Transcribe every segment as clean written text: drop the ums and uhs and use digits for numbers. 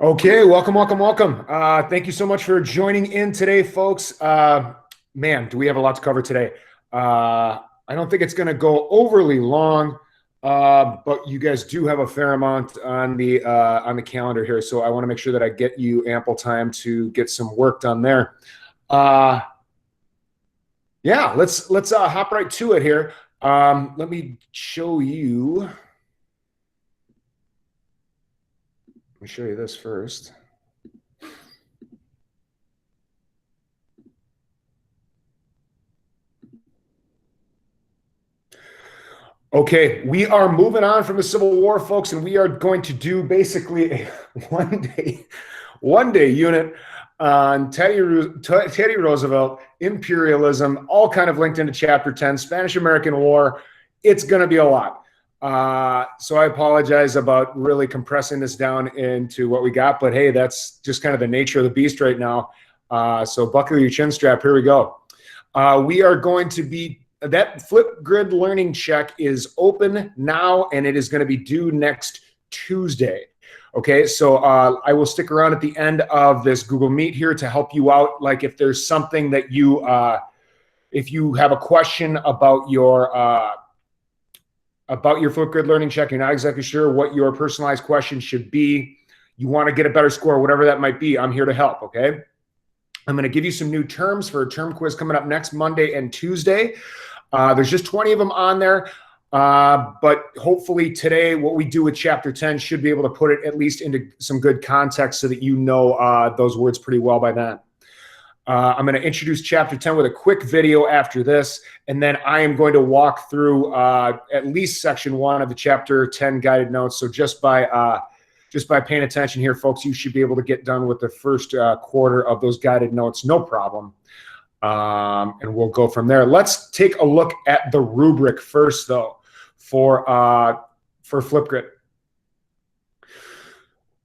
Okay, welcome, welcome, welcome. Thank you so much for joining in today, folks. Man, do we have a lot to cover today? I don't think it's going to go overly long, but you guys do have a fair amount on the calendar here, so I want to make sure that I get you ample time to get some work done there. Yeah, let's hop right to it here. Let me show you. Let me show you this first. Okay, we are moving on from the Civil War, folks, and we are going to do basically a one day unit on Teddy Roosevelt, imperialism, all kind of linked into Chapter 10, Spanish-American War. It's going to be a lot. So I apologize about really compressing this down into what we got, but hey, that's just kind of the nature of the beast right now. So buckle your chin strap. Here we go. We are going to be that Flipgrid learning check is open now, and it is going to be due next Tuesday. Okay, so I will stick around at the end of this Google Meet here to help you out. Like if there's something that you, if you have a question about your Flipgrid learning check, you're not exactly sure what your personalized question should be, you want to get a better score, whatever that might be, I'm here to help, okay? I'm going to give you some new terms for a term quiz coming up next Monday and Tuesday. There's just 20 of them on there, but hopefully today what we do with Chapter 10 should be able to put it at least into some good context so that you know those words pretty well by then. I'm going to introduce Chapter 10 with a quick video after this, and then I am going to walk through at least Section 1 of the Chapter 10 guided notes. So just by paying attention here, folks, you should be able to get done with the first quarter of those guided notes, no problem. And we'll go from there. Let's take a look at the rubric first, though, for Flipgrid.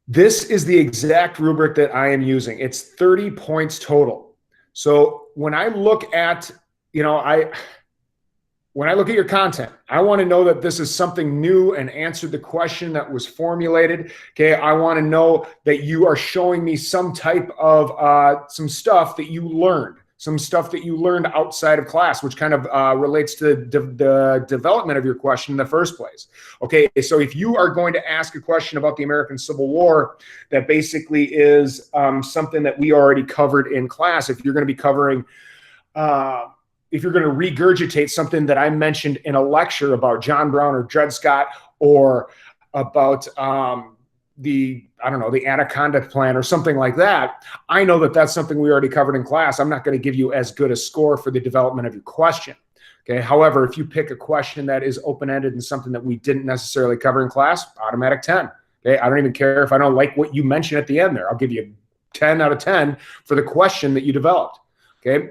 This is the exact rubric that I am using. It's 30 points total. So when I look at, when I look at your content, I want to know that this is something new and answered the question that was formulated. Okay, I want to know that you are showing me some type of some stuff that you learned. Some stuff that you learned outside of class, which kind of relates to the development of your question in the first place. Okay, so if you are going to ask a question about the American Civil War that basically is something that we already covered in class, if you're going to be covering, if you're going to regurgitate something that I mentioned in a lecture about John Brown or Dred Scott or about the Anaconda Plan or something like that, I know that that's something we already covered in class. I'm not going to give you as good a score for the development of your question. Okay. However, if you pick a question that is open-ended and something that we didn't necessarily cover in class, automatic 10. Okay. I don't even care if I don't like what you mentioned at the end there. I'll give you 10 out of 10 for the question that you developed. Okay.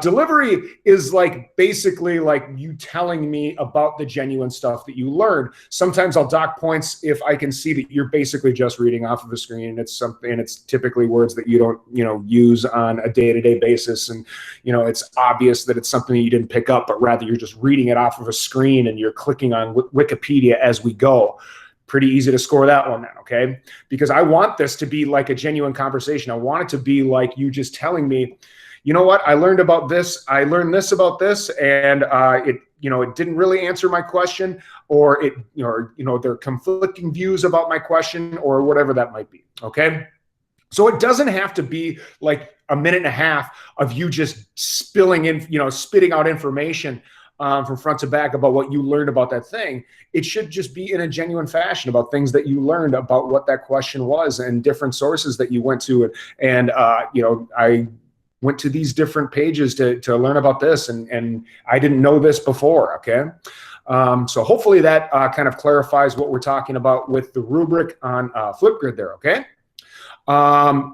Delivery is like basically like you telling me about the genuine stuff that you learned. Sometimes I'll dock points if I can see that you're basically just reading off of a screen, and it's something, and it's typically words that you don't, use on a day-to-day basis. And, it's obvious that it's something that you didn't pick up, but rather you're just reading it off of a screen and you're clicking on Wikipedia as we go. Pretty easy to score that one then, okay? Because I want this to be like a genuine conversation. I want it to be like you just telling me, you know what, I learned about this, I learned this about this, and it didn't really answer my question, or there are conflicting views about my question, or whatever that might be, okay? So it doesn't have to be like a minute and a half of you just spitting out information from front to back about what you learned about that thing. It should just be in a genuine fashion about things that you learned about what that question was and different sources that you went to. And I went to these different pages to learn about this, and I didn't know this before, okay? So hopefully that kind of clarifies what we're talking about with the rubric on Flipgrid there, okay?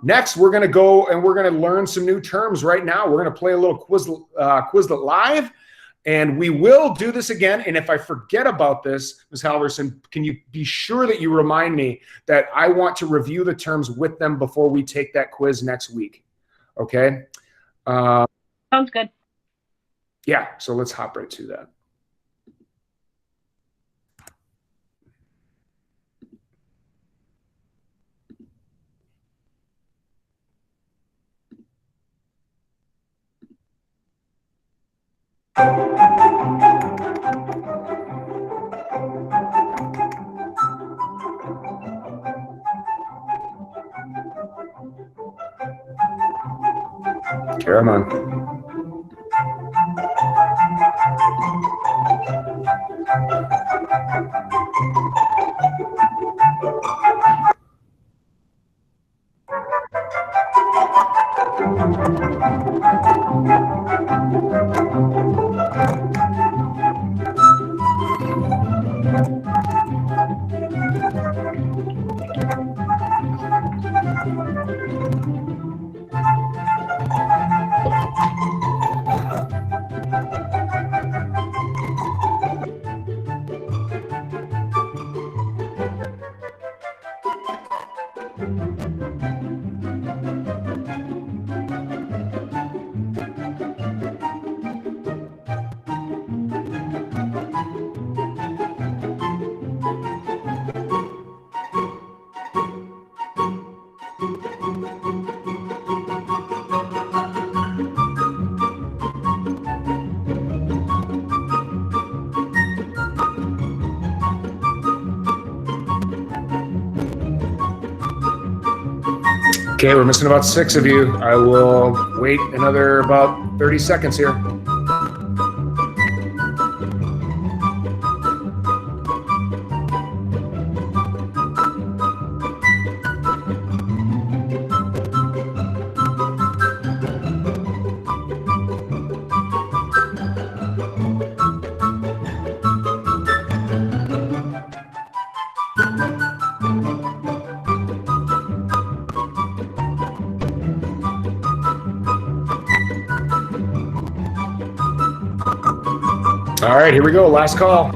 Next, we're gonna go and we're gonna learn some new terms right now. We're gonna play a little Quizlet Live, and we will do this again. And if I forget about this, Ms. Halverson, can you be sure that you remind me that I want to review the terms with them before we take that quiz next week? Okay. Sounds good. Yeah, so let's hop right to that. Come on. Okay, we're missing about 6 of you. I will wait another about 30 seconds here. All right, here we go. Last call.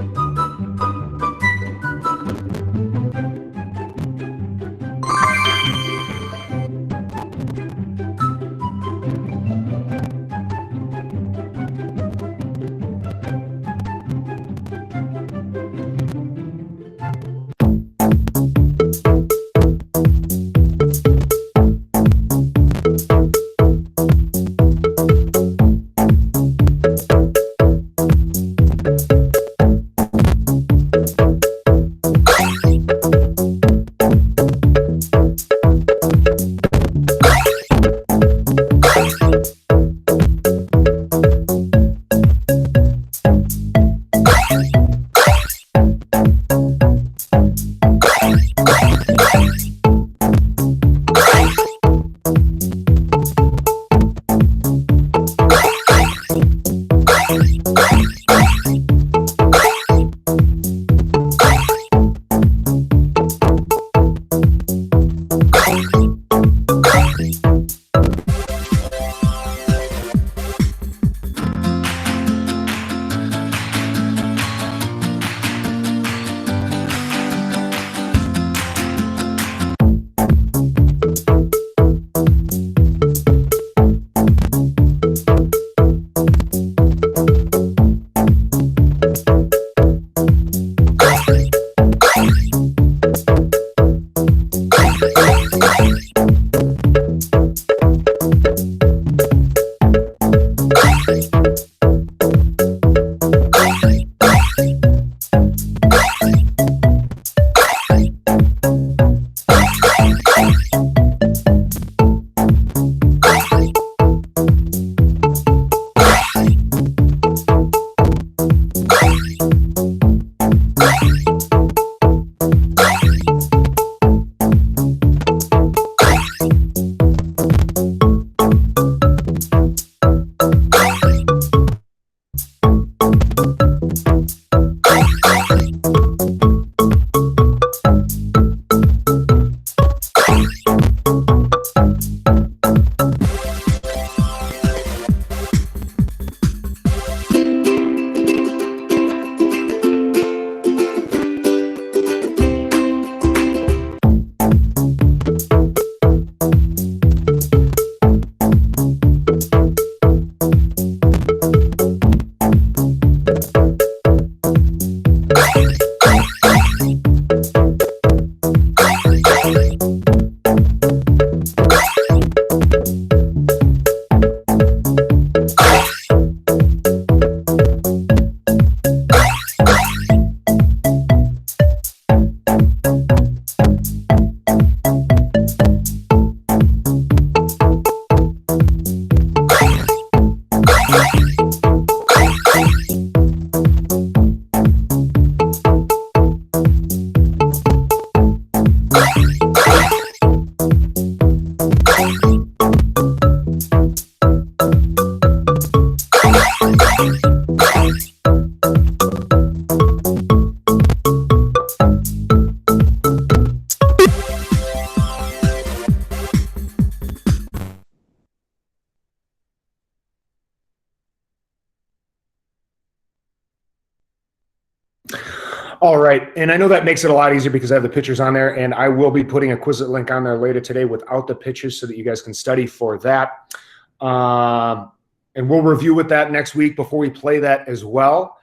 All right. And I know that makes it a lot easier because I have the pictures on there, and I will be putting a Quizlet link on there later today without the pictures so that you guys can study for that. And we'll review with that next week before we play that as well.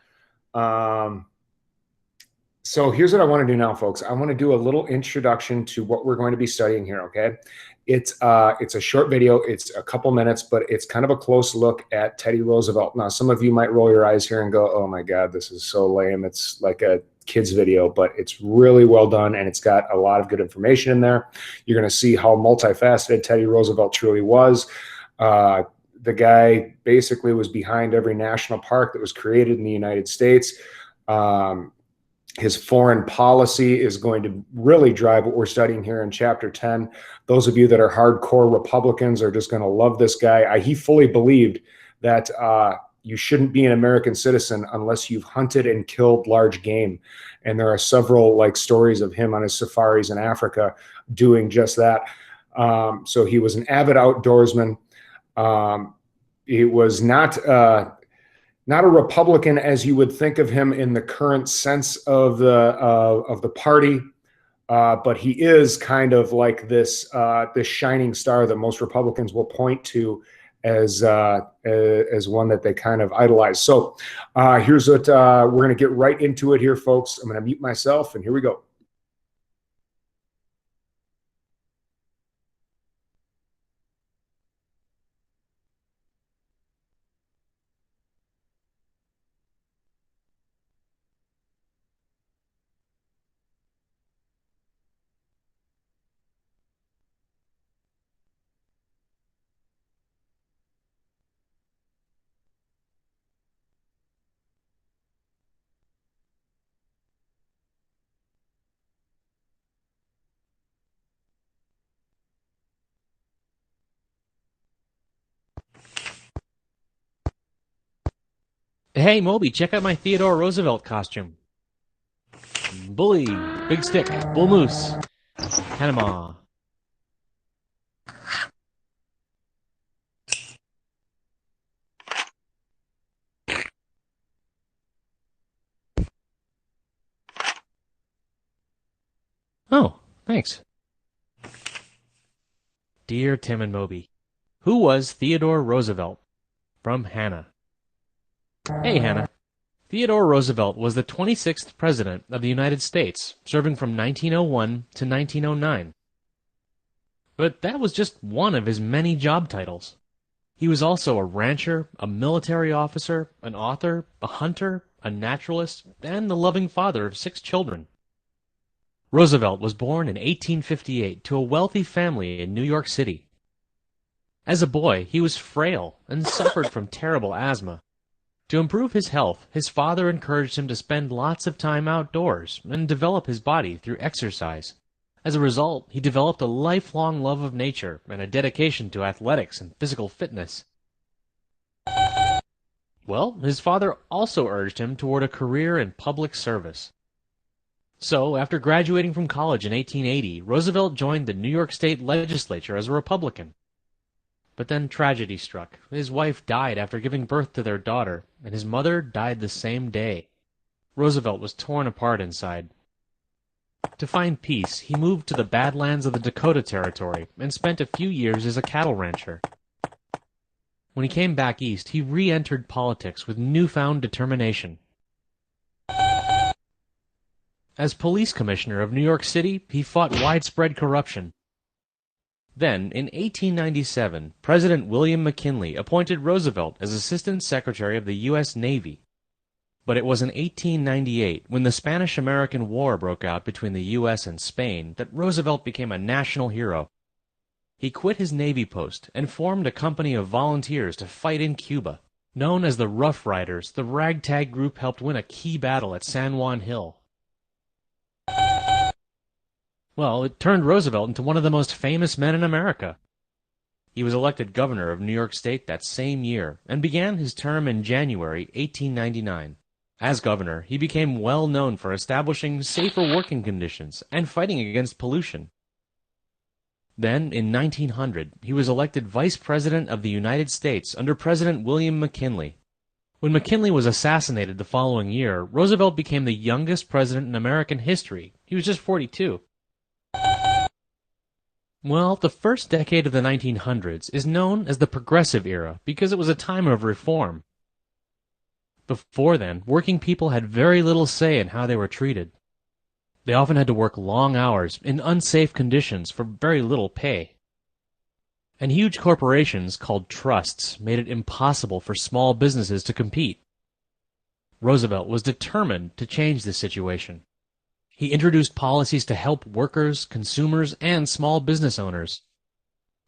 So here's what I want to do now, folks. I want to do a little introduction to what we're going to be studying here, okay? It's a short video. It's a couple minutes, but it's kind of a close look at Teddy Roosevelt. Now, some of you might roll your eyes here and go, oh my God, this is so lame. It's like a kid's video, but it's really well done, and it's got a lot of good information in there. You're going to see how multifaceted Teddy Roosevelt truly was. The guy basically was behind every national park that was created in the United States. His foreign policy is going to really drive what we're studying here in Chapter 10. Those of you that are hardcore Republicans are just going to love this guy. He fully believed that you shouldn't be an American citizen unless you've hunted and killed large game. And there are several stories of him on his safaris in Africa doing just that. So he was an avid outdoorsman. He was not a Republican as you would think of him in the current sense of the party, but he is kind of like this shining star that most Republicans will point to as one that they kind of idolize. So here's what we're going to get right into it here, folks. I'm going to mute myself, and here we go. Hey, Moby, check out my Theodore Roosevelt costume. Bully, big stick, bull moose, Panama. Oh, thanks. Dear Tim and Moby, who was Theodore Roosevelt? From Hannah. Hey, Hannah. Theodore Roosevelt was the 26th President of the United States, serving from 1901 to 1909. But that was just one of his many job titles. He was also a rancher, a military officer, an author, a hunter, a naturalist, and the loving father of 6 children. Roosevelt was born in 1858 to a wealthy family in New York City. As a boy, he was frail and suffered from terrible asthma. To improve his health, his father encouraged him to spend lots of time outdoors and develop his body through exercise. As a result, he developed a lifelong love of nature and a dedication to athletics and physical fitness. Well, his father also urged him toward a career in public service. So, after graduating from college in 1880, Roosevelt joined the New York State Legislature as a Republican. But then tragedy struck. His wife died after giving birth to their daughter, and his mother died the same day. Roosevelt was torn apart inside. To find peace, he moved to the Badlands of the Dakota Territory and spent a few years as a cattle rancher. When he came back east, he re-entered politics with newfound determination. As police commissioner of New York City, he fought widespread corruption. Then, in 1897, President William McKinley appointed Roosevelt as Assistant Secretary of the U.S. Navy. But it was in 1898, when the Spanish-American War broke out between the U.S. and Spain, that Roosevelt became a national hero. He quit his Navy post and formed a company of volunteers to fight in Cuba. Known as the Rough Riders, the ragtag group helped win a key battle at San Juan Hill. Well, it turned Roosevelt into one of the most famous men in America. He was elected governor of New York State that same year and began his term in January 1899. As governor, he became well known for establishing safer working conditions and fighting against pollution. Then, in 1900, he was elected Vice President of the United States under President William McKinley. When McKinley was assassinated the following year, Roosevelt became the youngest president in American history. He was just 42. Well, the first decade of the 1900s is known as the Progressive Era because it was a time of reform. Before then, working people had very little say in how they were treated. They often had to work long hours in unsafe conditions for very little pay. And huge corporations called trusts made it impossible for small businesses to compete. Roosevelt was determined to change this situation. He introduced policies to help workers, consumers, and small business owners.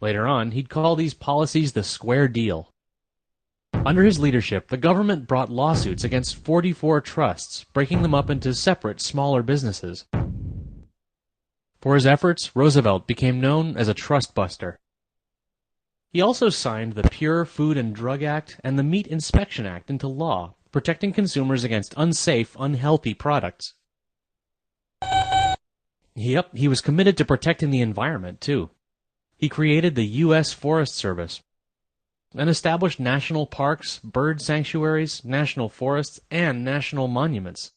Later on, he'd call these policies the Square Deal. Under his leadership, the government brought lawsuits against 44 trusts, breaking them up into separate, smaller businesses. For his efforts, Roosevelt became known as a trust buster. He also signed the Pure Food and Drug Act and the Meat Inspection Act into law, protecting consumers against unsafe, unhealthy products. Yep, he was committed to protecting the environment, too. He created the U.S. Forest Service and established national parks, bird sanctuaries, national forests, and national monuments.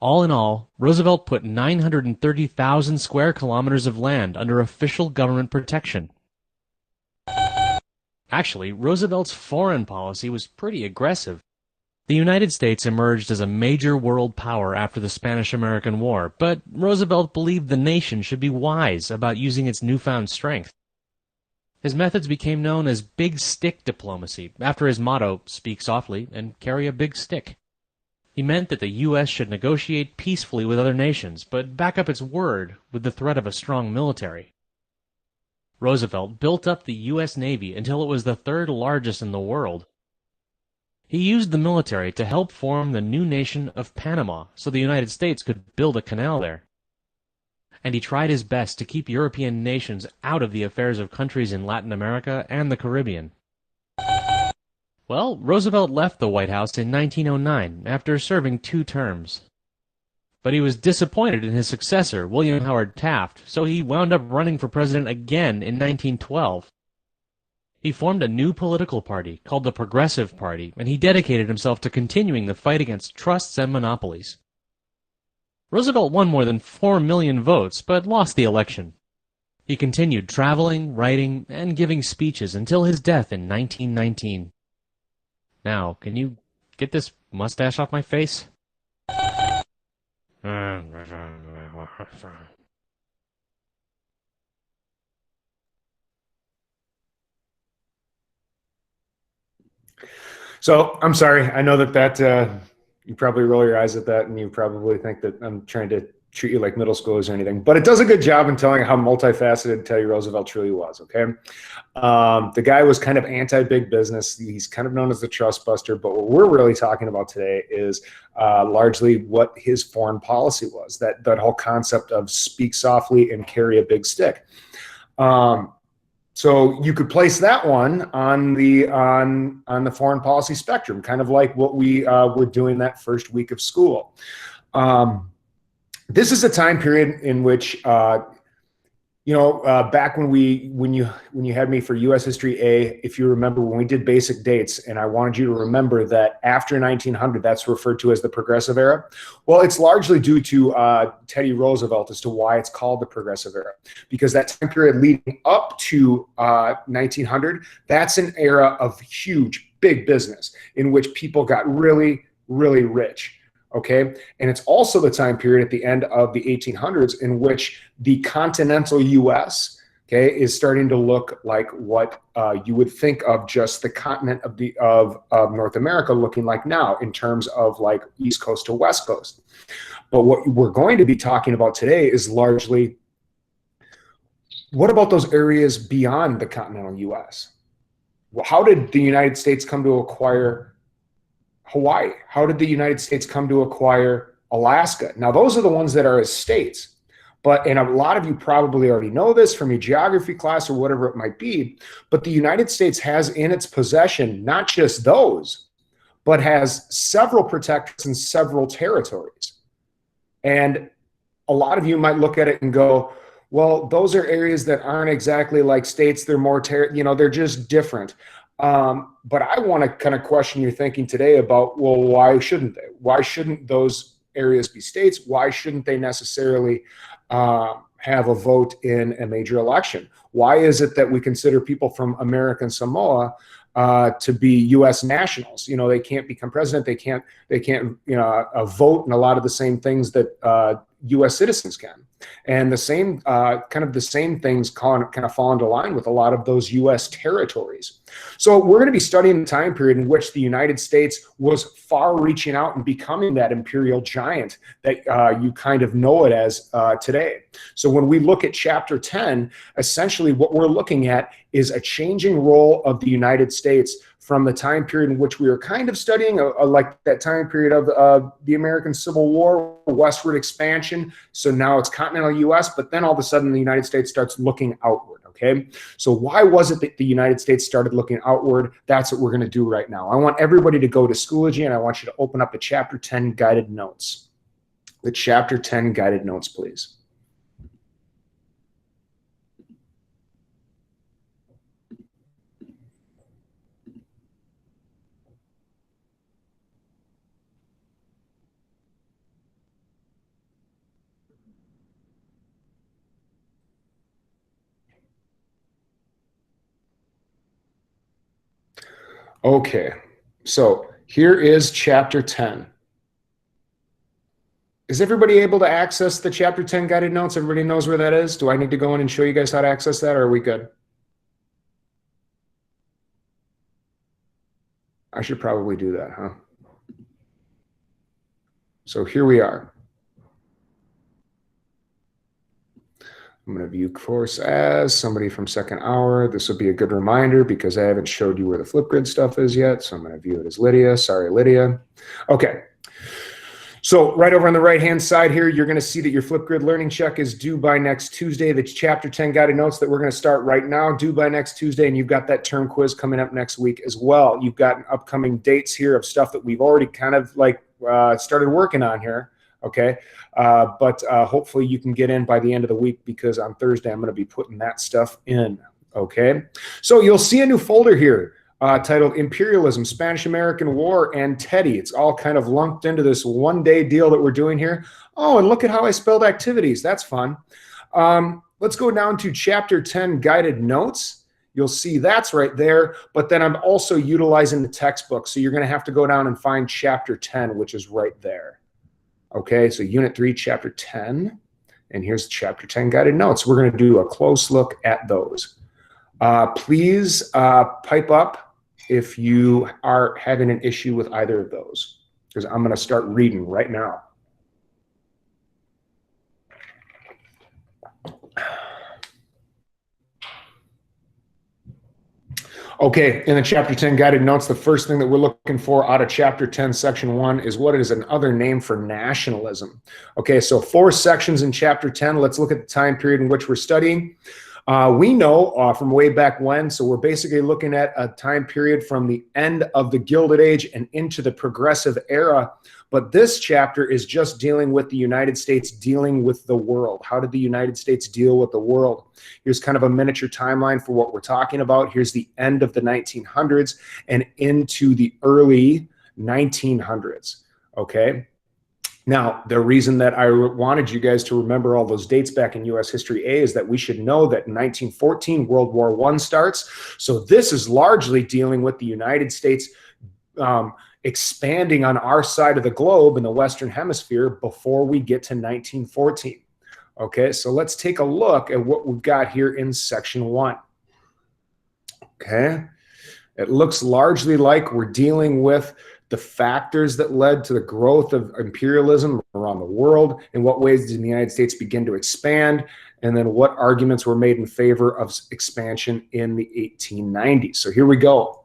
All in all, Roosevelt put 930,000 square kilometers of land under official government protection. Actually, Roosevelt's foreign policy was pretty aggressive. The United States emerged as a major world power after the Spanish-American War, but Roosevelt believed the nation should be wise about using its newfound strength. His methods became known as big stick diplomacy, after his motto, speak softly and carry a big stick. He meant that the U.S. should negotiate peacefully with other nations, but back up its word with the threat of a strong military. Roosevelt built up the U.S. Navy until it was the third largest in the world. He used the military to help form the new nation of Panama so the United States could build a canal there. And he tried his best to keep European nations out of the affairs of countries in Latin America and the Caribbean. Well, Roosevelt left the White House in 1909 after serving 2 terms. But he was disappointed in his successor, William Howard Taft, so he wound up running for president again in 1912. He formed a new political party called the Progressive Party, and he dedicated himself to continuing the fight against trusts and monopolies. Roosevelt won more than 4 million votes, but lost the election. He continued traveling, writing, and giving speeches until his death in 1919. Now, can you get this mustache off my face? So I'm sorry. I know that you probably roll your eyes at that, and you probably think that I'm trying to treat you like middle schoolers or anything. But it does a good job in telling how multifaceted Teddy Roosevelt truly was. Okay, the guy was kind of anti-big business. He's kind of known as the trust buster. But what we're really talking about today is largely what his foreign policy was. That whole concept of speak softly and carry a big stick. So you could place that one on the foreign policy spectrum, kind of like what we were doing that first week of school. This is a time period in which, back when you had me for U.S. History A, if you remember when we did basic dates, and I wanted you to remember that after 1900, that's referred to as the Progressive Era. Well, it's largely due to Teddy Roosevelt as to why it's called the Progressive Era, because that time period leading up to 1900, that's an era of huge, big business in which people got really, really rich. Okay, and it's also the time period at the end of the 1800s in which the continental U.S. is starting to look like what you would think of just the continent of North America looking like now in terms of like East Coast to West Coast. But what we're going to be talking about today is largely what about those areas beyond the continental U.S.? Well, how did the United States come to acquire Hawaii? How did the United States come to acquire Alaska? Now, those are the ones that are as states. And a lot of you probably already know this from your geography class or whatever it might be, but the United States has in its possession not just those, but has several protectorates and several territories. And a lot of you might look at it and go, well, those are areas that aren't exactly like states. They're more, they're just different. But I want to kind of question your thinking today about, well, why shouldn't they? Why shouldn't those areas be states? Why shouldn't they necessarily have a vote in a major election? Why is it that we consider people from American Samoa to be U.S. nationals? You know, they can't become president. They can't, you know, vote in a lot of the same things that U.S. citizens can. And the same kind of the same things kind of fall into line with a lot of those U.S. territories. So we're going to be studying the time period in which the United States was far reaching out and becoming that imperial giant that you kind of know it as today. So when we look at chapter 10, essentially what we're looking at is a changing role of the United States from the time period in which we were kind of studying, like that time period of the American Civil War, westward expansion. So now it's continental U.S., but then all of a sudden the United States starts looking outward, okay? So why was it that the United States started looking outward? That's what we're gonna do right now. I want everybody to go to Schoology, and I want you to open up the chapter 10 guided notes. The chapter 10 guided notes, please. Okay, so here is chapter 10. Is everybody able to access the chapter 10 guided notes? Everybody knows where that is? Do I need to go in and show you guys how to access that, or are we good? I should probably do that, huh? So here we are. I'm going to view course as somebody from second hour. This will be a good reminder because I haven't showed you where the Flipgrid stuff is yet. So I'm going to view it as Lydia. Sorry, Lydia. Okay. So right over on the right-hand side here, you're going to see that your Flipgrid learning check is due by next Tuesday. The chapter 10 guided notes that we're going to start right now, due by next Tuesday. And you've got that term quiz coming up next week as well. You've got upcoming dates here of stuff that we've already kind of like started working on here. Okay. But hopefully you can get in by the end of the week, because on Thursday I'm going to be putting that stuff in. Okay. So you'll see a new folder here titled Imperialism, Spanish-American War, and Teddy. It's all kind of lumped into this one-day deal that we're doing here. Oh, and look at how I spelled activities. That's fun. Let's go down to chapter 10 guided notes. You'll see that's right there, but then I'm also utilizing the textbook. So you're going to have to go down and find chapter 10, which is right there. Okay, so Unit 3, Chapter 10, and here's Chapter 10 guided notes. We're going to do a close look at those. Please pipe up if you are having an issue with either of those, because I'm going to start reading right now. Okay, in the chapter 10 guided notes, the first thing that we're looking for out of chapter 10, section 1 is what is another name for nationalism. Okay, so 4 sections in chapter 10. Let's look at the time period in which we're studying. We know from way back when, so we're basically looking at a time period from the end of the Gilded Age and into the Progressive Era. But this chapter is just dealing with the United States dealing with the world. How did the United States deal with the world? Here's kind of a miniature timeline for what we're talking about. Here's the end of the 1900s and into the early 1900s, okay? Now, the reason that I wanted you guys to remember all those dates back in U.S. History A is that we should know that in 1914, World War I starts. So this is largely dealing with the United States expanding on our side of the globe in the Western Hemisphere before we get to 1914. Okay, so let's take a look at what we've got here in section 1. Okay, it looks largely like we're dealing with the factors that led to the growth of imperialism around the world. In what ways did the United States begin to expand? And then what arguments were made in favor of expansion in the 1890s? So here we go.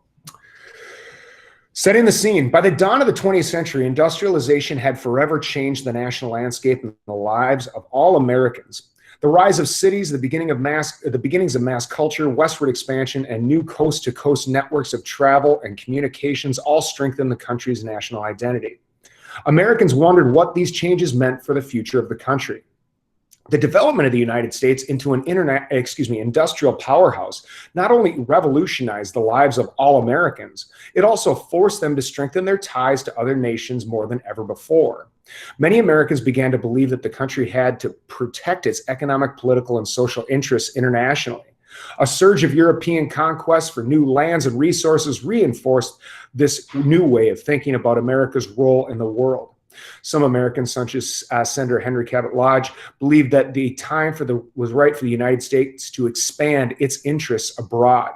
Setting the scene. By the dawn of the 20th century, industrialization had forever changed the national landscape and the lives of all Americans. The rise of cities, the beginnings of mass culture, westward expansion, and new coast-to-coast networks of travel and communications all strengthened the country's national identity. Americans wondered what these changes meant for the future of the country. The development of the United States into an industrial powerhouse not only revolutionized the lives of all Americans, it also forced them to strengthen their ties to other nations more than ever before. Many Americans began to believe that the country had to protect its economic, political, and social interests internationally. A surge of European conquests for new lands and resources reinforced this new way of thinking about America's role in the world. Some Americans, such as Senator Henry Cabot Lodge, believed that the time was right for the United States to expand its interests abroad.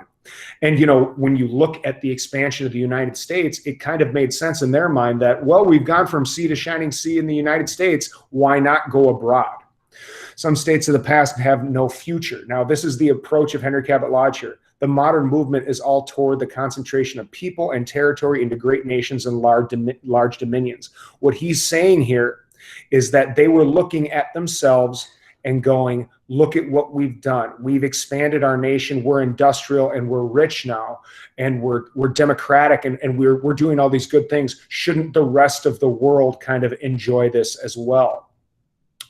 And, you know, when you look at the expansion of the United States, it kind of made sense in their mind that, well, we've gone from sea to shining sea in the United States. Why not go abroad? Some states of the past have no future. Now, this is the approach of Henry Cabot Lodge here. The modern movement is all toward the concentration of people and territory into great nations and large dominions. What he's saying here is that they were looking at themselves and going, look at what we've done. We've expanded our nation. We're industrial and we're rich now, and we're democratic, and we're doing all these good things. Shouldn't the rest of the world kind of enjoy this as well?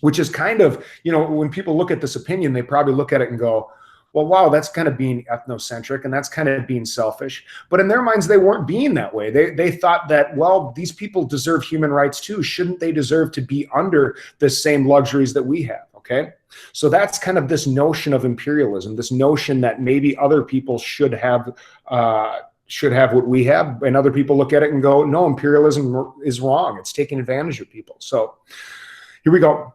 Which is kind of, you know, when people look at this opinion, they probably look at it and go, well, wow, that's kind of being ethnocentric, and that's kind of being selfish. But in their minds, they weren't being that way. They thought that, well, these people deserve human rights too. Shouldn't they deserve to be under the same luxuries that we have? Okay. So that's kind of this notion of imperialism, this notion that maybe other people should have what we have, and other people look at it and go, no, imperialism is wrong. It's taking advantage of people. So here we go.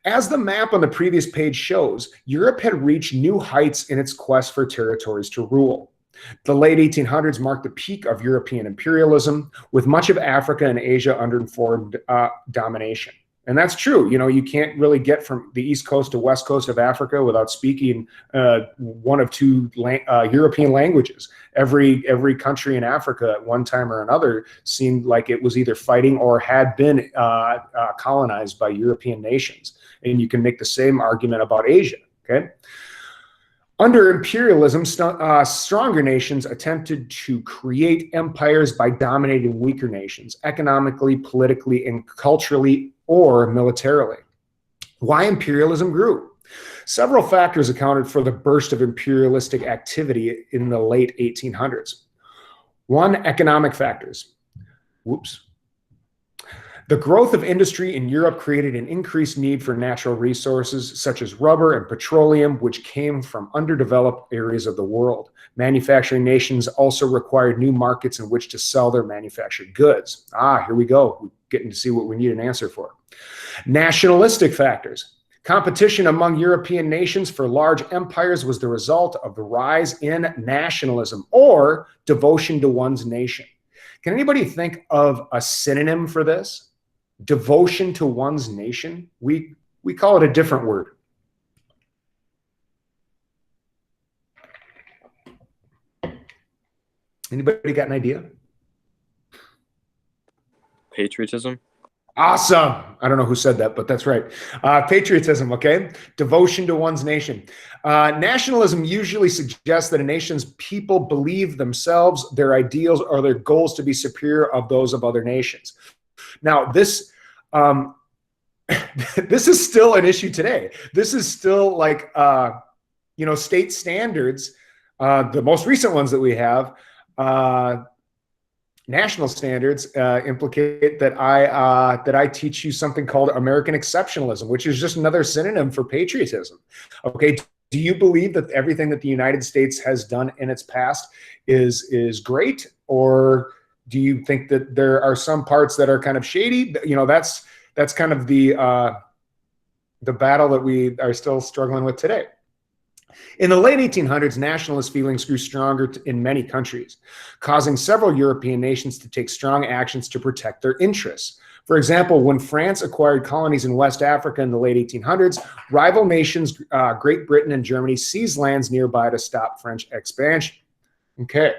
As the map on the previous page shows, Europe had reached new heights in its quest for territories to rule. The late 1800s marked the peak of European imperialism, with much of Africa and Asia under foreign domination. And that's true. You know, you can't really get from the east coast to west coast of Africa without speaking one of two European languages. Every country in Africa at one time or another seemed like it was either fighting or had been colonized by European nations. And you can make the same argument about Asia, okay? Under imperialism, stronger nations attempted to create empires by dominating weaker nations, economically, politically, and culturally, or militarily. Why imperialism grew? Several factors accounted for the burst of imperialistic activity in the late 1800s. One, economic factors. The growth of industry in Europe created an increased need for natural resources such as rubber and petroleum, which came from underdeveloped areas of the world. Manufacturing nations also required new markets in which to sell their manufactured goods. Here we go. We're getting to see what we need an answer for. Nationalistic factors. Competition among European nations for large empires was the result of the rise in nationalism, or devotion to one's nation. Can anybody think of a synonym for this? Devotion to one's nation? We call it a different word. Anybody got an idea? Patriotism. Awesome. I don't know who said that, but that's right. Patriotism, okay? Devotion to one's nation. Nationalism usually suggests that a nation's people believe themselves, their ideals, or their goals to be superior of those of other nations. Now, this this is still an issue today. This is still like, state standards. The most recent ones that we have, national standards, implicate that I teach you something called American exceptionalism, which is just another synonym for patriotism. Okay, do you believe that everything that the United States has done in its past is great, or do you think that there are some parts that are kind of shady? You know, that's kind of the battle that we are still struggling with today. In the late 1800s, nationalist feelings grew stronger in many countries, causing several European nations to take strong actions to protect their interests. For example, when France acquired colonies in West Africa in the late 1800s, rival nations, Great Britain and Germany, seized lands nearby to stop French expansion. Okay.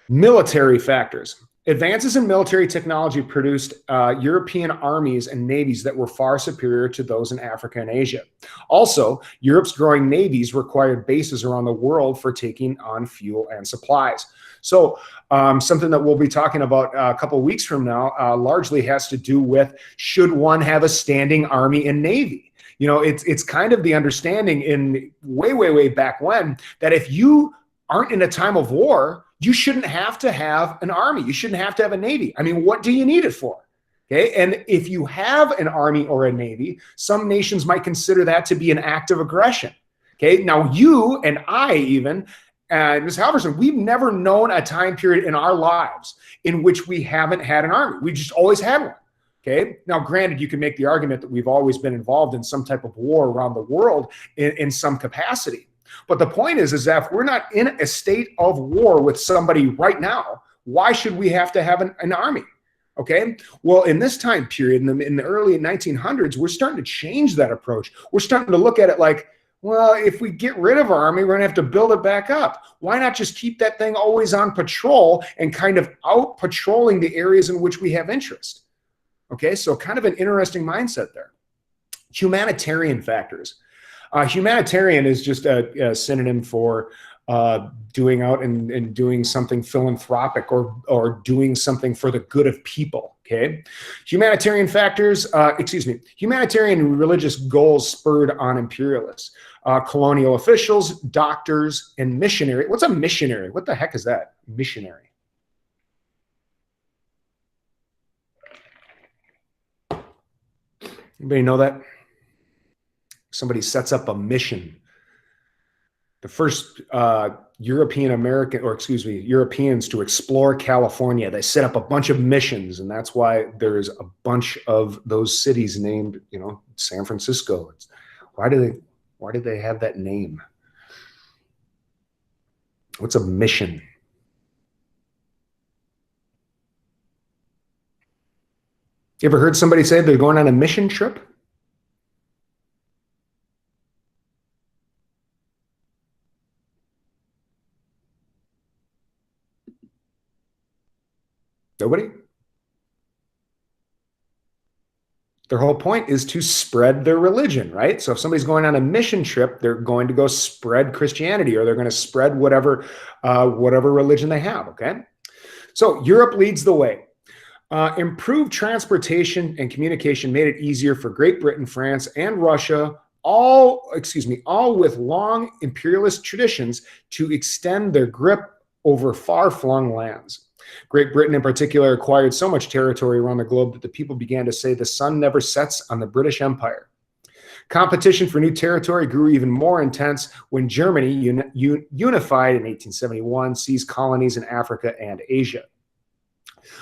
Military factors. Advances in military technology produced European armies and navies that were far superior to those in Africa and Asia. Also, Europe's growing navies required bases around the world for taking on fuel and supplies. So something that we'll be talking about a couple of weeks from now largely has to do with, should one have a standing army and navy? You know, it's kind of the understanding in way back when that if you aren't in a time of war, you shouldn't have to have an army. You shouldn't have to have a navy. I mean, what do you need it for? Okay. And if you have an army or a navy, some nations might consider that to be an act of aggression. Okay. Now you and I even, Ms. Halverson, we've never known a time period in our lives in which we haven't had an army. We just always had one. Okay. Now, granted, you can make the argument that we've always been involved in some type of war around the world in some capacity. But the point is that if we're not in a state of war with somebody right now, why should we have to have an army? Okay. Well, in this time period, in the early 1900s, we're starting to change that approach. We're starting to look at it like, well, if we get rid of our army, we're going to have to build it back up. Why not just keep that thing always on patrol and kind of out patrolling the areas in which we have interest? Okay. So kind of an interesting mindset there. Humanitarian factors. Humanitarian is just a synonym for doing out and doing something philanthropic or doing something for the good of people. Okay. Humanitarian factors, humanitarian and religious goals spurred on imperialists, colonial officials, doctors, and missionary. What's a missionary? What the heck is that? Missionary. Anybody know that? Somebody sets up a mission. The first Europeans to explore California. They set up a bunch of missions, and that's why there's a bunch of those cities named, you know, San Francisco. Why did they have that name? What's a mission? You ever heard somebody say they're going on a mission trip? Nobody? Their whole point is to spread their religion, right? So if somebody's going on a mission trip, they're going to go spread Christianity, or they're going to spread whatever religion they have, okay? So Europe leads the way. Improved transportation and communication made it easier for Great Britain, France, and Russia, all with long imperialist traditions, to extend their grip over far-flung lands. Great Britain in particular acquired so much territory around the globe that the people began to say the sun never sets on the British Empire. Competition for new territory grew even more intense when Germany, unified in 1871, seized colonies in Africa and Asia.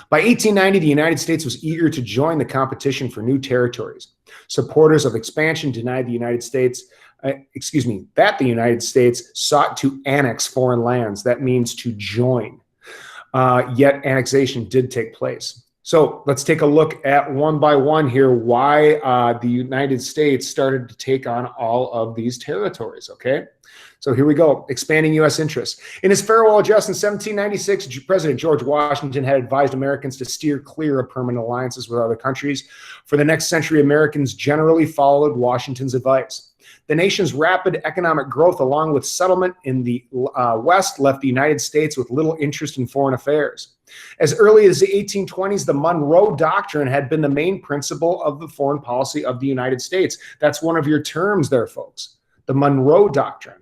By 1890, the United States was eager to join the competition for new territories. Supporters of expansion denied the United States that the United States sought to annex foreign lands. That means to join. Yet annexation did take place. So let's take a look at one by one here why the United States started to take on all of these territories, okay? So here we go, expanding U.S. interests. In his farewell address in 1796, President George Washington had advised Americans to steer clear of permanent alliances with other countries. For the next century, Americans generally followed Washington's advice. The nation's rapid economic growth, along with settlement in the West, left the United States with little interest in foreign affairs. As early as the 1820s, the Monroe Doctrine had been the main principle of the foreign policy of the United States. That's one of your terms there, folks. The Monroe Doctrine.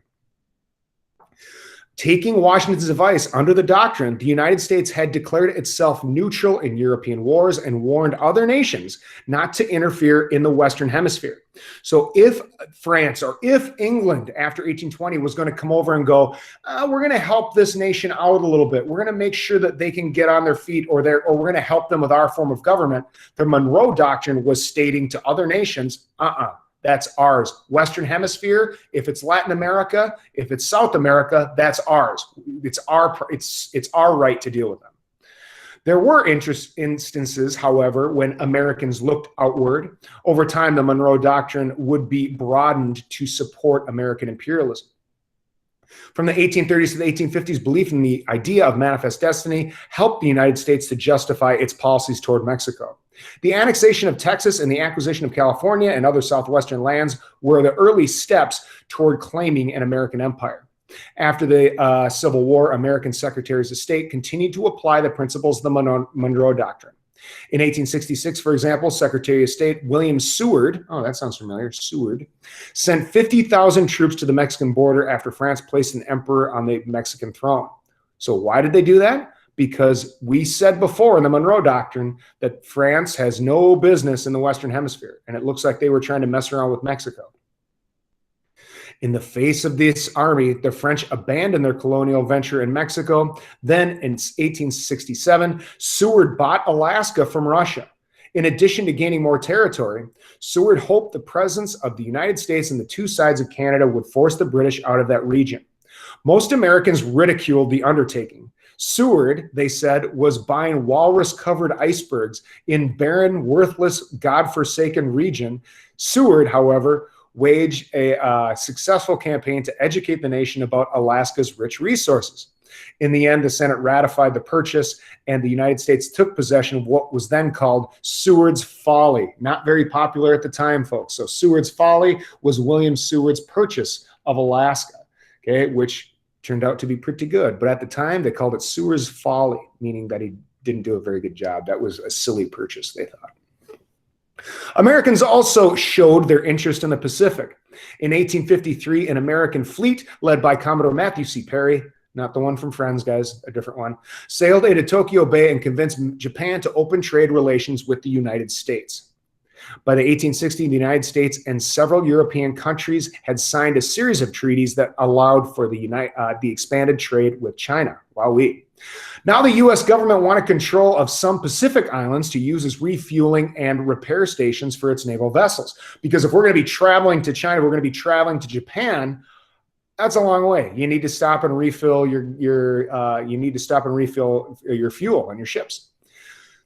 Taking Washington's advice under the doctrine, the United States had declared itself neutral in European wars and warned other nations not to interfere in the Western Hemisphere. So if France or if England after 1820 was going to come over and go, we're going to help this nation out a little bit, we're going to make sure that they can get on their feet, or we're going to help them with our form of government, the Monroe Doctrine was stating to other nations, that's ours. Western Hemisphere, if it's Latin America, if it's South America, that's ours. It's our right to deal with them. There were instances, however, when Americans looked outward. Over time, the Monroe Doctrine would be broadened to support American imperialism. From the 1830s to the 1850s, belief in the idea of manifest destiny helped the United States to justify its policies toward Mexico. The annexation of Texas and the acquisition of California and other southwestern lands were the early steps toward claiming an American empire. After the Civil War, American secretaries of state continued to apply the principles of the Monroe Doctrine. In 1866, for example, Secretary of State William Seward, oh, that sounds familiar, Seward, sent 50,000 troops to the Mexican border after France placed an emperor on the Mexican throne. So why did they do that? Because we said before in the Monroe Doctrine that France has no business in the Western Hemisphere, and it looks like they were trying to mess around with Mexico. In the face of this army, the French abandoned their colonial venture in Mexico. Then in 1867, Seward bought Alaska from Russia. In addition to gaining more territory, Seward hoped the presence of the United States and the two sides of Canada would force the British out of that region. Most Americans ridiculed the undertaking. Seward, they said, was buying walrus-covered icebergs in barren, worthless, God-forsaken region. Seward, however, waged a successful campaign to educate the nation about Alaska's rich resources. In the end, the Senate ratified the purchase, and the United States took possession of what was then called Seward's Folly. Not very popular at the time, folks. So Seward's Folly was William Seward's purchase of Alaska, okay, which turned out to be pretty good. But at the time, they called it Seward's Folly, meaning that he didn't do a very good job. That was a silly purchase, they thought. Americans also showed their interest in the Pacific. In 1853, an American fleet led by Commodore Matthew C. Perry, not the one from Friends, guys, a different one, sailed into Tokyo Bay and convinced Japan to open trade relations with the United States. By the 1860s, the United States and several European countries had signed a series of treaties that allowed for the expanded trade with China. Wowee. Now the U.S. government wanted control of some Pacific islands to use as refueling and repair stations for its naval vessels. Because if we're going to be traveling to China, we're going to be traveling to Japan. That's a long way. You need to stop and refill your fuel on your ships.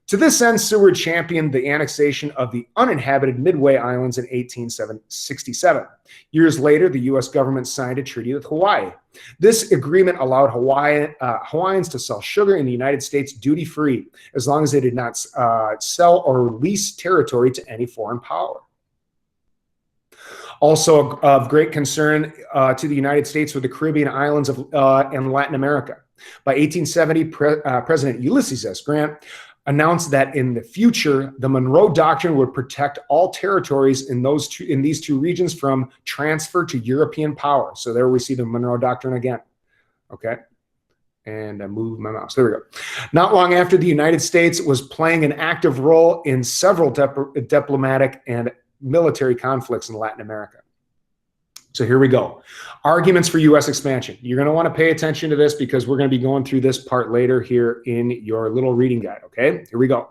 To this end, Seward championed the annexation of the uninhabited Midway Islands in 1867. Years later, the U.S. government signed a treaty with Hawaii. This agreement allowed Hawaiians to sell sugar in the United States duty-free, as long as they did not sell or lease territory to any foreign power. Also of great concern to the United States were the Caribbean islands and Latin America. By 1870, President Ulysses S. Grant announced that in the future, the Monroe Doctrine would protect all territories in these two regions from transfer to European power. So there we see the Monroe Doctrine again. Okay. And I move my mouse. There we go. Not long after, the United States was playing an active role in several diplomatic and military conflicts in Latin America. So here we go. Arguments for U.S. expansion. You're going to want to pay attention to this because we're going to be going through this part later here in your little reading guide, okay? Here we go.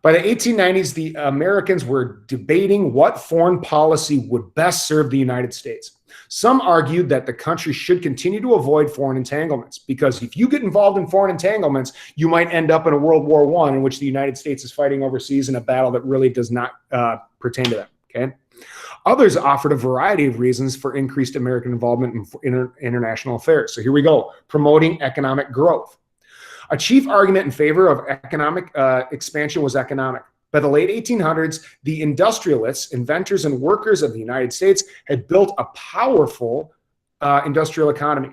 By the 1890s, the Americans were debating what foreign policy would best serve the United States. Some argued that the country should continue to avoid foreign entanglements because if you get involved in foreign entanglements, you might end up in a World War I in which the United States is fighting overseas in a battle that really does not pertain to them, okay? Others offered a variety of reasons for increased American involvement in international affairs. So here we go, promoting economic growth. A chief argument in favor of economic expansion was economic. By the late 1800s, the industrialists, inventors, and workers of the United States had built a powerful industrial economy.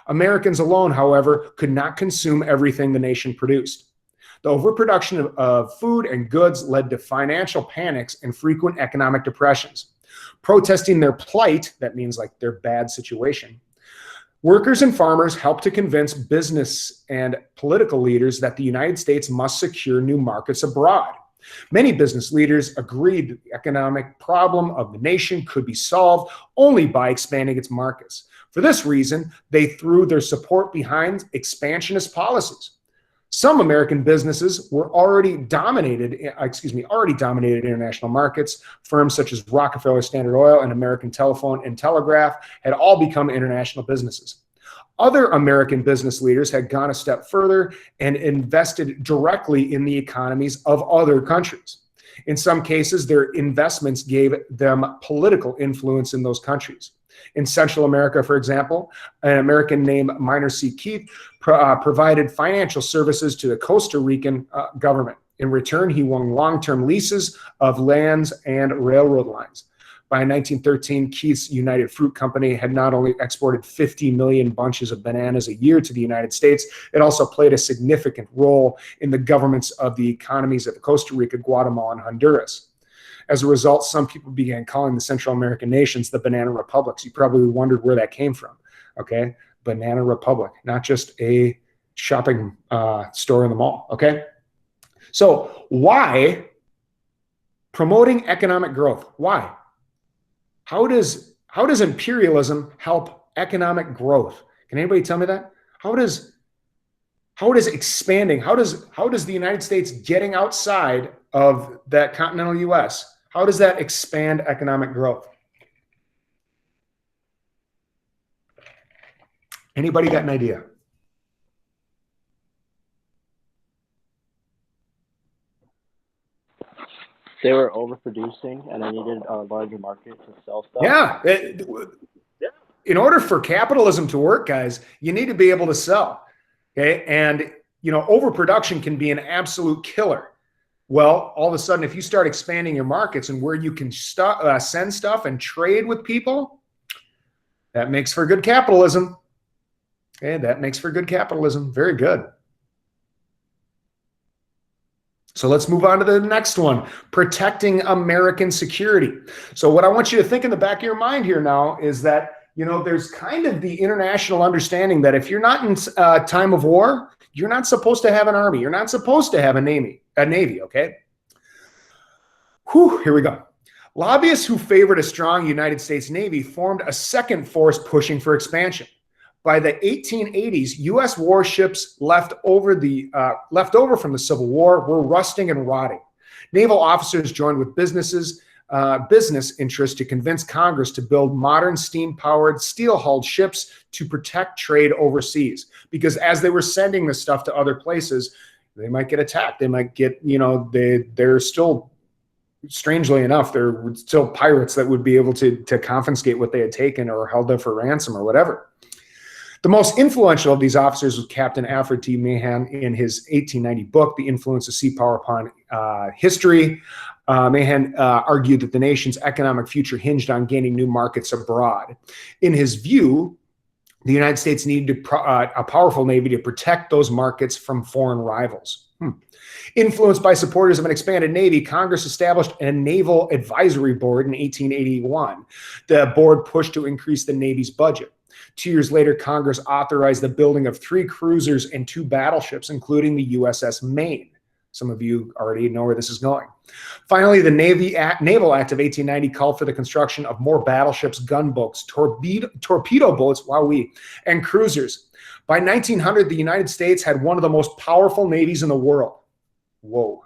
Americans alone, however, could not consume everything the nation produced. The overproduction of food and goods led to financial panics and frequent economic depressions. Protesting their plight, that means like their bad situation, workers and farmers helped to convince business and political leaders that the United States must secure new markets abroad. Many business leaders agreed that the economic problem of the nation could be solved only by expanding its markets. For this reason, they threw their support behind expansionist policies. Some American businesses were already dominated international markets. Firms such as Rockefeller, Standard Oil, and American Telephone and Telegraph had all become international businesses. Other American business leaders had gone a step further and invested directly in the economies of other countries. In some cases, their investments gave them political influence in those countries. In Central America, for example, an American named Minor C. Keith provided financial services to the Costa Rican government. In return, he won long-term leases of lands and railroad lines. By 1913, Keith's United Fruit Company had not only exported 50 million bunches of bananas a year to the United States, it also played a significant role in the governments of the economies of Costa Rica, Guatemala, and Honduras. As a result, some people began calling the Central American nations the banana republics. You probably wondered where that came from, okay? Banana Republic, not just a shopping store in the mall, okay? So why promoting economic growth? Why? How does imperialism help economic growth? Can anybody tell me that? How does expanding, how does the United States getting outside of that continental US, how does that expand economic growth? Anybody got an idea? They were overproducing and they needed a larger market to sell stuff. Yeah. In order for capitalism to work, guys, you need to be able to sell. Okay. And, you know, overproduction can be an absolute killer. Well, all of a sudden, if you start expanding your markets and where you can send stuff and trade with people, that makes for good capitalism. Okay. That makes for good capitalism. Very good. So let's move on to the next one, protecting American security. So what I want you to think in the back of your mind here now is that, you know, there's kind of the international understanding that if you're not in time of war, you're not supposed to have an army. You're not supposed to have a navy, okay? Whew, here we go. Lobbyists who favored a strong United States Navy formed a second force pushing for expansion. By the 1880s, U.S. warships left over from the Civil War were rusting and rotting. Naval officers joined with business interests to convince Congress to build modern steam-powered, steel-hulled ships to protect trade overseas. Because as they were sending this stuff to other places, they might get attacked. They might get, you know, they're still, strangely enough, there were still pirates that would be able to confiscate what they had taken or held them for ransom or whatever. The most influential of these officers was Captain Alfred T. Mahan in his 1890 book, The Influence of Sea Power Upon History. Mahan argued that the nation's economic future hinged on gaining new markets abroad. In his view, the United States needed a powerful navy to protect those markets from foreign rivals. Influenced by supporters of an expanded navy, Congress established a Naval Advisory Board in 1881. The board pushed to increase the Navy's budget. 2 years later, Congress authorized the building of 3 cruisers and 2 battleships, including the USS Maine. Some of you already know where this is going. Finally, the Naval Act of 1890 called for the construction of more battleships, gunboats, torpedo boats, wowee, and cruisers. By 1900, the United States had one of the most powerful navies in the world. Whoa.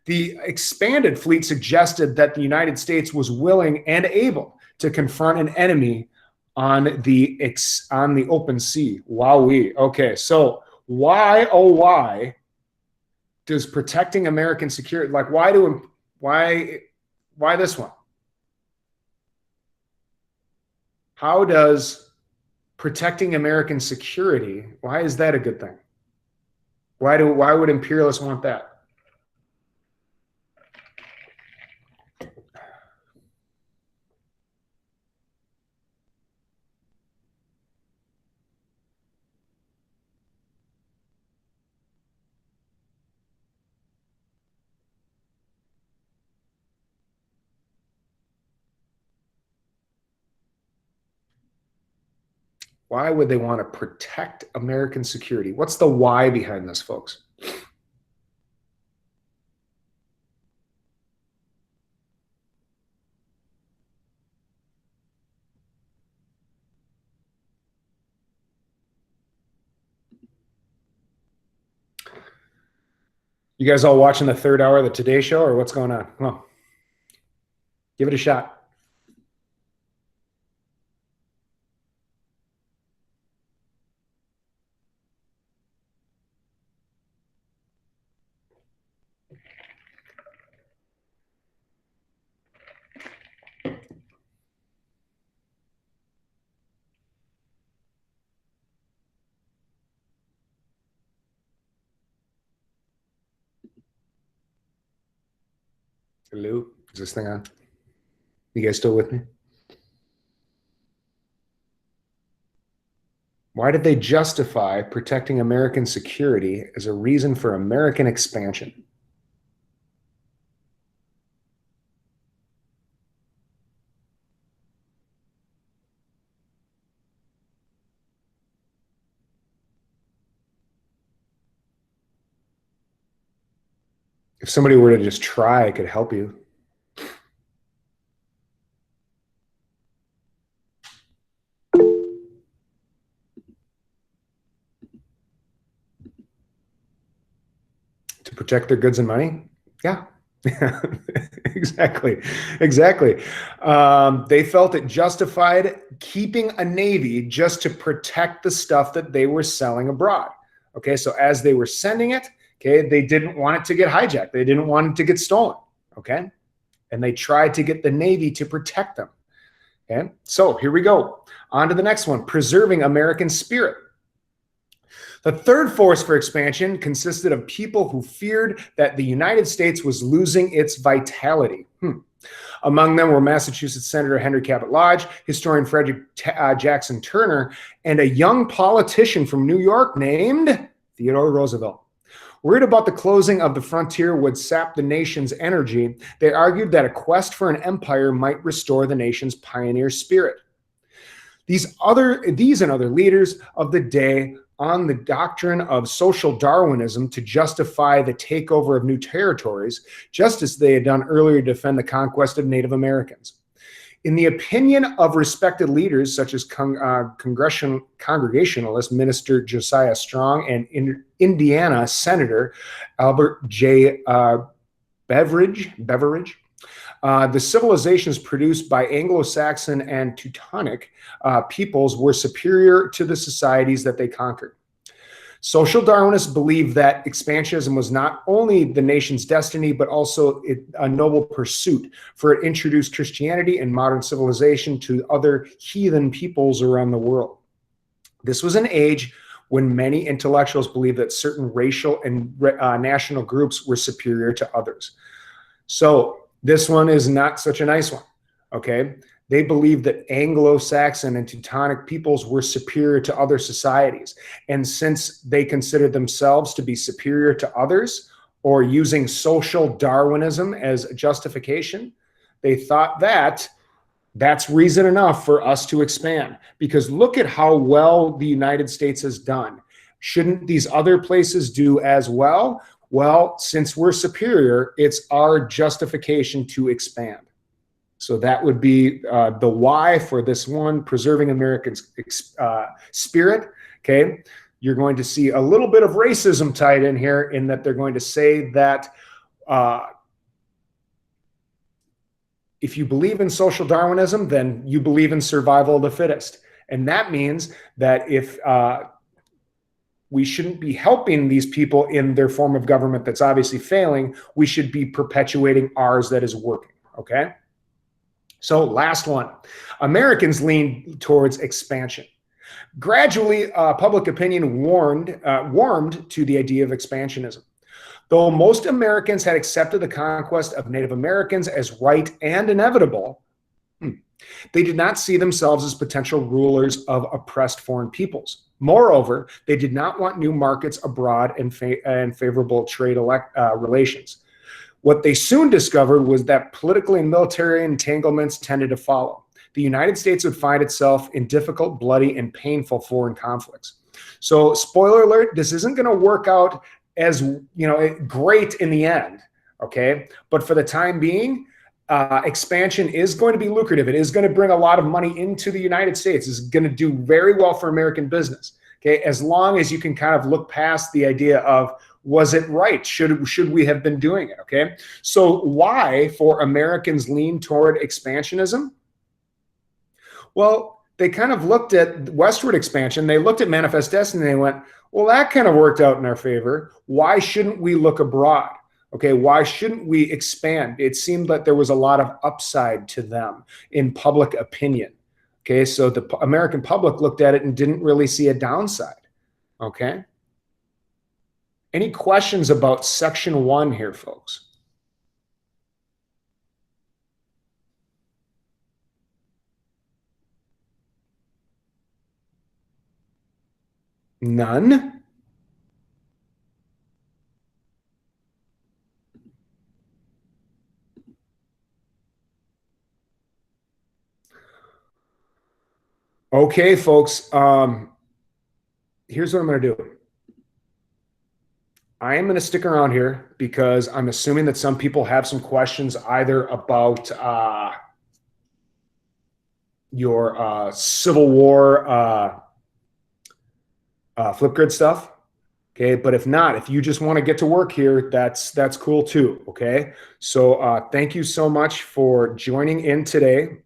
The expanded fleet suggested that the United States was willing and able to confront an enemy on the open sea. Wowee. Okay, so why, oh why, does protecting American security, like why this one? How does protecting American security, why is that a good thing? Why would imperialists want that? Why would they want to protect American security? What's the why behind this, folks? You guys all watching the third hour of the Today Show, or what's going on? Well, give it a shot. Hello, is this thing on? You guys still with me? Why did they justify protecting American security as a reason for American expansion? If somebody were to just try, I could help you. To protect their goods and money? Yeah. Exactly. They felt it justified keeping a navy just to protect the stuff that they were selling abroad. Okay, so as they were sending it, okay, they didn't want it to get hijacked. They didn't want it to get stolen. Okay, and they tried to get the navy to protect them. Okay, so here we go. On to the next one, preserving American spirit. The third force for expansion consisted of people who feared that the United States was losing its vitality. Among them were Massachusetts Senator Henry Cabot Lodge, historian Frederick Jackson Turner, and a young politician from New York named Theodore Roosevelt. Worried about the closing of the frontier would sap the nation's energy, they argued that a quest for an empire might restore the nation's pioneer spirit. These and other leaders of the day on the doctrine of social Darwinism to justify the takeover of new territories, just as they had done earlier to defend the conquest of Native Americans. In the opinion of respected leaders such as Congregationalist Minister Josiah Strong and Indiana Senator Albert J. Beveridge, the civilizations produced by Anglo-Saxon and Teutonic peoples were superior to the societies that they conquered. Social Darwinists believed that expansionism was not only the nation's destiny, but also a noble pursuit, for it introduced Christianity and modern civilization to other heathen peoples around the world. This was an age when many intellectuals believed that certain racial and national groups were superior to others. So this one is not such a nice one, okay? They believed that Anglo-Saxon and Teutonic peoples were superior to other societies. And since they considered themselves to be superior to others, or using social Darwinism as justification, they thought that that's reason enough for us to expand. Because look at how well the United States has done. Shouldn't these other places do as well? Well, since we're superior, it's our justification to expand. So that would be the why for this one, preserving American spirit, okay? You're going to see a little bit of racism tied in here, in that they're going to say that if you believe in social Darwinism, then you believe in survival of the fittest. And that means that if we shouldn't be helping these people in their form of government that's obviously failing, we should be perpetuating ours that is working, okay? So last one, Americans lean towards expansion. Gradually, public opinion warmed to the idea of expansionism. Though most Americans had accepted the conquest of Native Americans as right and inevitable, they did not see themselves as potential rulers of oppressed foreign peoples. Moreover, they did not want new markets abroad and favorable trade relations. What they soon discovered was that political and military entanglements tended to follow. The United States would find itself in difficult, bloody, and painful foreign conflicts. So, spoiler alert, this isn't going to work out as great in the end, okay? But for the time being, expansion is going to be lucrative. It is going to bring a lot of money into the United States. It's going to do very well for American business, okay? As long as you can kind of look past the idea of, was it right? Should we have been doing it? Okay. So why for Americans lean toward expansionism? Well, they kind of looked at westward expansion. They looked at Manifest Destiny and they went, well, that kind of worked out in our favor. Why shouldn't we look abroad? Okay. Why shouldn't we expand? It seemed that there was a lot of upside to them in public opinion. Okay. So the American public looked at it and didn't really see a downside. Okay. Any questions about section 1 here, folks? None. Okay, folks. Here's what I'm going to do. I am going to stick around here because I'm assuming that some people have some questions either about your Civil War Flipgrid stuff. Okay, but if not, if you just want to get to work here, that's cool too. Okay, so thank you so much for joining in today.